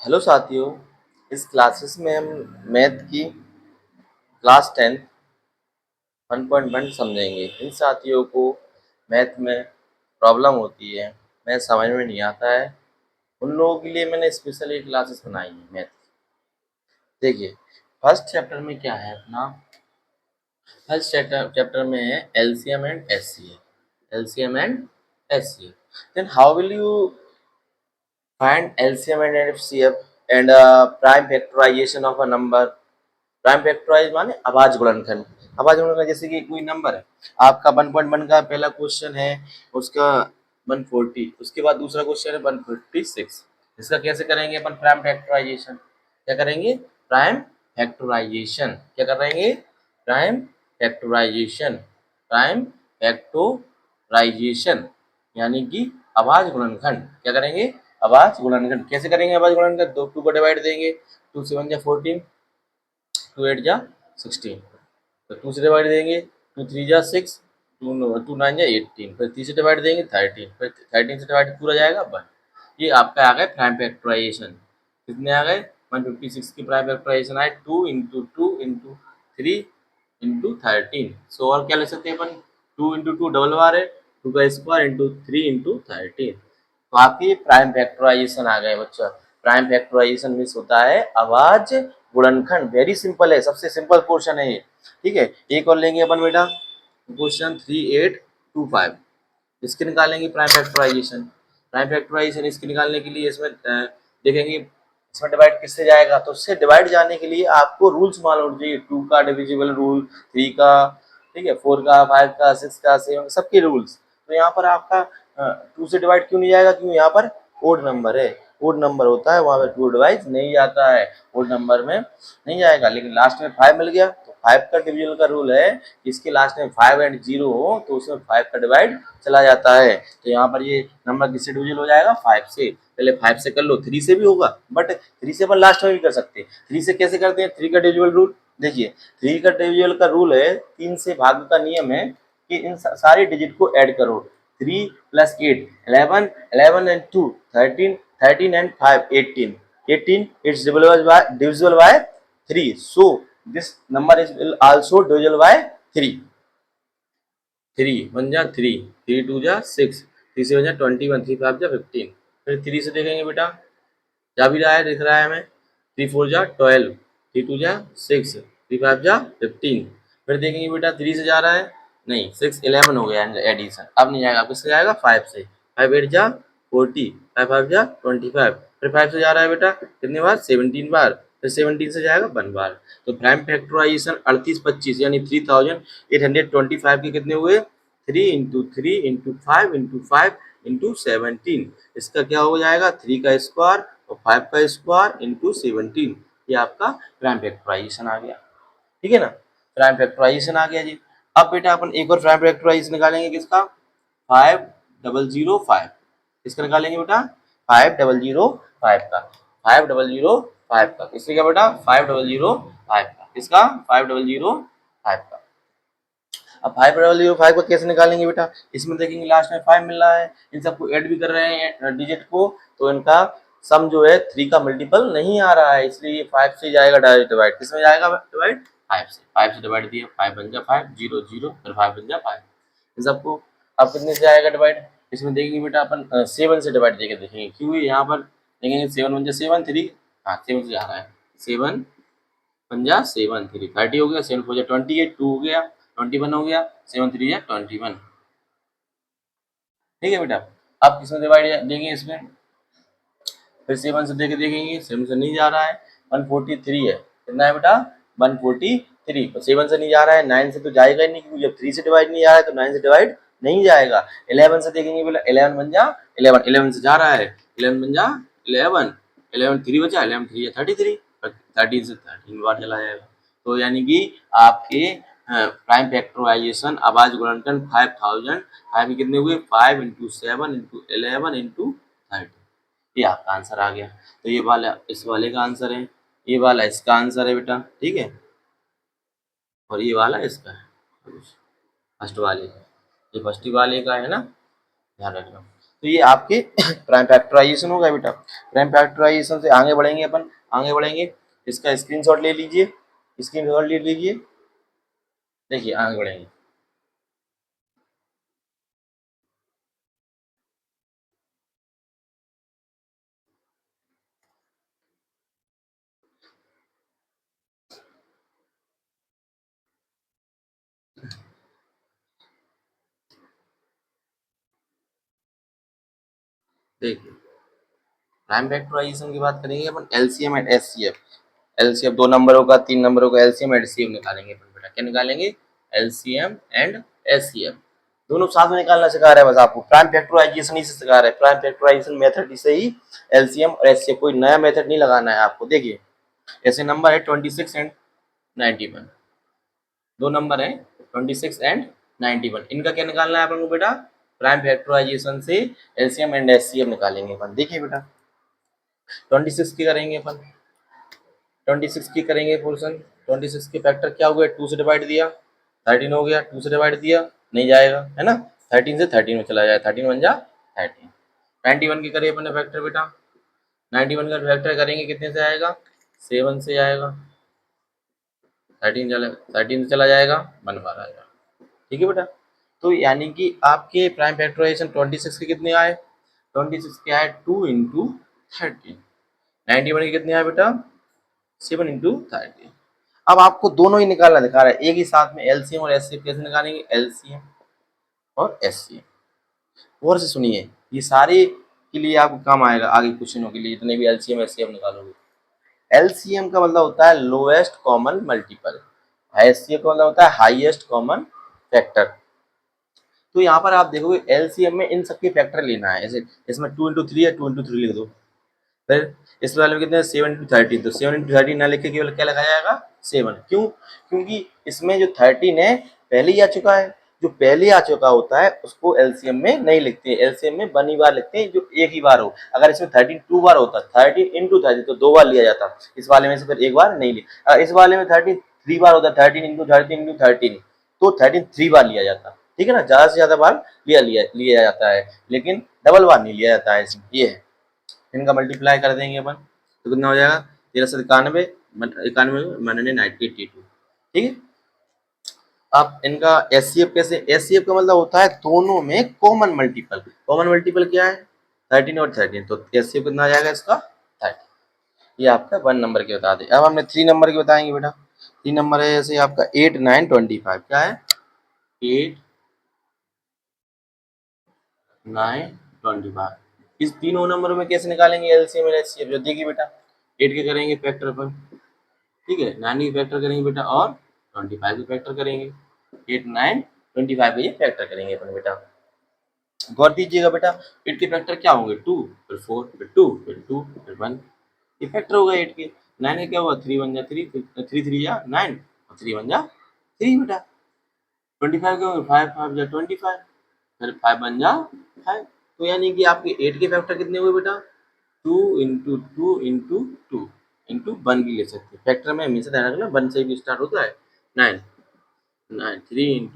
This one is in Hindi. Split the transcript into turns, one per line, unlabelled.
हेलो साथियों। इस क्लासेस में हम मैथ की क्लास 10 1.1 समझेंगे। इन साथियों को मैथ में प्रॉब्लम होती है, मैथ समझ में नहीं आता है, उन लोगों के लिए मैंने स्पेशली क्लासेस बनाई है मैथ की। देखिए, फर्स्ट चैप्टर में क्या है अपना, फर्स्ट चैप्टर में है LCM and HCF. LCM and HCF, then how will you find LCM and HCF and prime factorisation of a number. Prime factorise माने अभाज्य गुणनखंड। अभाज्य गुणनखंड जैसे कि कोई नंबर है आपका 1.1 का पहला क्वेश्चन है, उसका 140, उसके बाद दूसरा क्वेश्चन है 156। इसका कैसे करेंगे अपन प्राइम फैक्टराइजेशन? क्या करेंगे? Prime factorisation. क्या करेंगे? Prime factorisation. प्राइम फैक्टराइजेशन यानी कि अभाज्य गुणनखंड। क्या करेंगे? अभाज्य गुणनखंड। कैसे करेंगे अभाज्य गुणनखंड? दो टू को डिवाइड देंगे, 2 7 जा 14, 2 8 जा 16, तो 2 से डिवाइड देंगे, 2 3 जा 6, 2 9 जा 18, फिर 3 से डिवाइड देंगे 13, फिर 13 से डिवाइड पूरा जाएगा 1। ये आपका आ गए प्राइम फैक्टराइजेशन। कितने आ गए? 156 की प्राइम फैक्टराइजेशन आए 2 इंटू 2 इंटू 3 इंटू 13। सो और क्या ले सकते हैं अपन? 2 इंटू 2 डबल बार है, 2 का स्क्वायर इंटू 3 इंटू 13। तो आपकी प्राइम फैक्टराइजेशन आ गए बच्चा। प्राइम फैक्टराइजेशन मीन्स होता है अभाज्य गुणनखंड। वेरी सिंपल है, सबसे सिंपल क्वेश्चन है ये। ठीक है, एक और लेंगे अपन बेटा, क्वेश्चन 3825। इसके निकालेंगे प्राइम फैक्टराइजेशन। प्राइम फैक्टराइजेशन इसके निकालने के लिए इसमें देखेंगे इसमें डिवाइड किससे जाएगा, तो उससे डिवाइड जाने के लिए आपको रूल्स मालूम होना चाहिए। 2 का डिविजिबल रूल, 3 का, ठीक है, 4 का, 5 का, 6 का, 7 सबके रूल्स। तो यहाँ पर आपका 2 से डिवाइड क्यों नहीं जाएगा? क्यों यहाँ पर ओड नंबर है, ओड नंबर होता है, वहाँ पर 2 डिवाइड नहीं जाता है, ओड नंबर में नहीं जाएगा। लेकिन लास्ट में 5 मिल गया तो 5 का डिविजन का रूल है, इसके लास्ट में 5 एंड 0 हो तो उसमें 5 का डिवाइड चला जाता है। तो यहाँ पर ये नंबर किससे डिविजन हो जाएगा? 5 से। पहले 5 से कर लो, 3 से भी होगा, बट 3 से अपन लास्ट में भी कर सकते हैं। 3 से कैसे करते हैं? 3 का डिविजिबल रूल देखिए, 3 का डिविजिबल का रूल है, 3 से भाग का नियम है कि इन सारी डिजिट को ऐड करो। 3 plus 8 11, 11 and 2 13, 13 and 5 18, 18 it's divisible by 3, so this number is will also divisible by 3। 3 1 जा 3, 3 2 जा 6, 3 से 1 जा 21, 3 5 जा 15। फिर 3 से देखेंगे बेटा, जा भी रहा है, दिख रहा है हमें। 3 4 जा 12, 3 2 जा 6, 3 5 जा 15। फिर देखेंगे बेटा 3 से जा रहा है, नहीं 6 11 हो गया एडिशन, अब नहीं जाएगा, किससे जाएगा? 5 से। 5 8 जा 40, 5 5 जा 25। फिर 5 से जा रहा है बेटा कितनी बार? 17 बार। फिर 17 से जाएगा 1 बार। तो प्राइम फैक्टराइजेशन 38 25 यानी 3825 के कितने हुए? 3 इंटू 3 इंटू 5 इंटू 5 इंटू 17। इसका क्या हो जाएगा? 3 का स्क्वायर और 5 का स्क्वायर इंटू 17। ये आपका प्राइम फैक्टराइजेशन आ गया। ठीक है ना, प्राइम फैक्टराइजेशन आ गया जी। अब बेटा अपन एक और प्राइम फैक्टराइजेशन निकालेंगे, किसका? 5005। किसका निकालेंगे बेटा? 5005 का। 5005 का किसका क्या बेटा? 5005 का। किसका? 5005 का। अब 5005 को कैसे निकालेंगे बेटा? इसमें देखेंगे लास्ट में 5 मिल रहा है, इन सबको ऐड भी कर रहे हैं डिजिट को, तो इनका सम जो है 3 का मल्टीपल नहीं आ रहा है, इसलिए 5 से जाएगा डायरेक्ट डिवाइड। किसमें जाएगा डिवाइड? 5 से। 5 से डिवाइड दिया, 5 बन जा 5, 0 0, फिर 5 बन जा 5। इन सबको अब कितने से आएगा डिवाइड? इसमें देखेंगे बेटा अपन 7 से डिवाइड देके देखेंगे, क्यों यहाँ पर देखेंगे 7 बन जा 7 3, हाँ 7 से जा रहा है, 7 पंजा 7 3 30 हो गया, 7 4 जा 28, 2 हो गया 21 हो गया, 7 3 जा 21। ठीक है बेटा, अब किसमें डिवाइड देंगे इसमें? फिर 7 से देके देखेंगे, 7 से नहीं जा रहा है, 143 है, कितना है बेटा? 143। तो 7 से नहीं जा रहा है, 9 से तो जाएगा ही नहीं, क्योंकि जब 3 से डिवाइड नहीं जा रहा है तो 9 से डिवाइड नहीं जाएगा। 11 से देखेंगे बोला 11 बन जा 11, 11 से जा रहा है, 11 बन जा 11, 11 3 बचा, 11 3 33, 13 से 13 बार चला जाएगा। तो यानी कि आपके प्राइम फैक्टराइजेशन अभाज्य गुणनखंड 5000, 5 कितने हुए? 5 इंटू 7 इंटू 11 इंटू 30। ये आपका आंसर आ गया। तो ये वाला इस वाले का आंसर है, ये वाला इसका आंसर है बेटा, ठीक है, और ये वाला इसका है, फर्स्ट वाले का। ये फर्स्ट वाले का है ना, ध्यान रखना। तो तो ये आपके प्राइम फैक्टराइजेशन होगा बेटा। प्राइम फैक्टराइजेशन से आगे बढ़ेंगे अपन, आगे बढ़ेंगे, इसका स्क्रीनशॉट ले लीजिए, स्क्रीनशॉट ले लीजिए, देखिए आगे बढ़ेंगे। देखिए प्राइम फैक्टराइजेशन की बात करेंगे अपन, एलसीएम एंड एचसीएफ। एलसीएम दो नंबरों का, तीन नंबरों का एलसीएम एचसीएफ निकालेंगे अपन बेटा। क्या निकालेंगे? एलसीएम एंड एचसीएफ दोनों साथ में निकालना सिखा रहा है बस आपको। प्राइम फैक्टराइजेशन ही से सिखा रहा है, प्राइम फैक्टराइजेशन मेथड से ही एलसीएम और एचसीएफ, कोई नया मेथड नहीं लगाना है आपको। देखिए ऐसे नंबर है 26 एंड 91, दो नंबर है 26 एंड 91, इनका क्या निकालना है अपन को बेटा? प्राइम फैक्टराइजेशन से एलसीएम एंड एचसीएफ निकालेंगे अपन। देखिए बेटा 26 की करेंगे अपन, 26 की करेंगे पोर्शन, 26 के फैक्टर क्या हो गया? 2 से डिवाइड दिया 13 हो गया, 2 से डिवाइड दिया नहीं जाएगा है ना, 13 से 13 में चला जाए, 13 बन जा 13। 91 की करिए अपने फैक्टर बेटा, 91 का फैक्टर करेंगे कितने से आएगा? 7 से आएगा, 13 से चला जाएगा 1 बार आएगा। ठीक है बेटा, तो यानी कि आपके प्राइम फैक्टराइजेशन 26 के कितने आए? 26 के आए 2 इंटू 13, 91 के कितने आए बेटा? 7 इंटू 13। अब आपको दोनों ही निकालना दिखा रहा है एक ही साथ में, एलसीएम और एचसीएफ कैसे निकालेंगे? एलसीएम और एचसीएफ। और से सुनिए, ये सारे के लिए आपको काम आएगा आगे क्वेश्चनों के लिए, जितने भी एलसीएम एचसीएफ निकालोगे। एलसीएम का मतलब होता है लोएस्ट कॉमन मल्टीपल, एचसीएफ का मतलब होता है हाईएस्ट कॉमन फैक्टर। तो यहाँ पर आप देखोगे एलसीएम में इन सबके फैक्टर लेना है, जैसे इसमें 2 इंटू 3 है, 2 इंटू 3 लिख दो। फिर इस वाले में कितने? 7 इंटू 13, तो 7 इंटू 13 ना लिख के केवल क्या लगाया जाएगा? 7। क्यों? क्योंकि इसमें जो 13 है पहले ही आ चुका है, जो पहले आ चुका होता है उसको एलसीएम में नहीं लिखते हैं, एलसीएम में 1 ही बार लिखते हैं जो एक ही बार हो। अगर इसमें 13 2 बार होता, 13 इंटू 13 तो 2 बार लिया जाता, इस वाले में से फिर एक बार नहीं लिया। अगर इस वाले में 13 3 बार होता, 13 इंटू 13 इंटू 13, तो 13 3 बार लिया जाता। ठीक है ना, ज्यादा से ज्यादा बार लिया जाता है, लेकिन डबल बार नहीं लिया जाता है इसमें, ये है। इनका मल्टीप्लाई कर देंगे अपन तो कितना हो जाएगा? 1391, 91 मनने 82। ठीक है, अब इनका एचसीएफ कैसे? एचसीएफ का मतलब होता है दोनों में कॉमन मल्टीपल। कॉमन मल्टीपल क्या है? 13 और 13, तो एचसीएफ कितना आ जाएगा इसका? 30। ये आपका 1 नंबर के बता दे। अब हमने 3 नंबर के बताएंगे बेटा। 3 नंबर है जैसे आपका 8 9 25, क्या है? 8 9 25। इस तीनों नंबरों में कैसे निकालेंगे एलसीएम और एचसीएफ? जो देखिए बेटा 8 के करेंगे फैक्टर अपन, ठीक है, 9 की फैक्टर करेंगे बेटा और 25 की फैक्टर करेंगे, 8 9 25 के ये फैक्टर करेंगे अपन बेटा। गौर दीजिएगा बेटा 8 के फैक्टर क्या होंगे? 2 फिर 4 फिर 2 फिर 2 फिर 1, ये फैक्टर होगा 8 के। 9 का क्या हुआ? 3 1 जा 3, 3 3 जा 9 और 3 1 जा 3 बेटा। 25 के होंगे 5 5 जा 25, फिर 5 1 जा 5। तो यानी कि आपके 8 के फैक्टर कितने हुए बेटा? 2 इंटू 2 इंटू 2 इंटू 1 भी ले सकते हैं। फैक्टर में हमेशा ध्यान रखना 1 से भी स्टार्ट होता है। 9 9 3 इंटू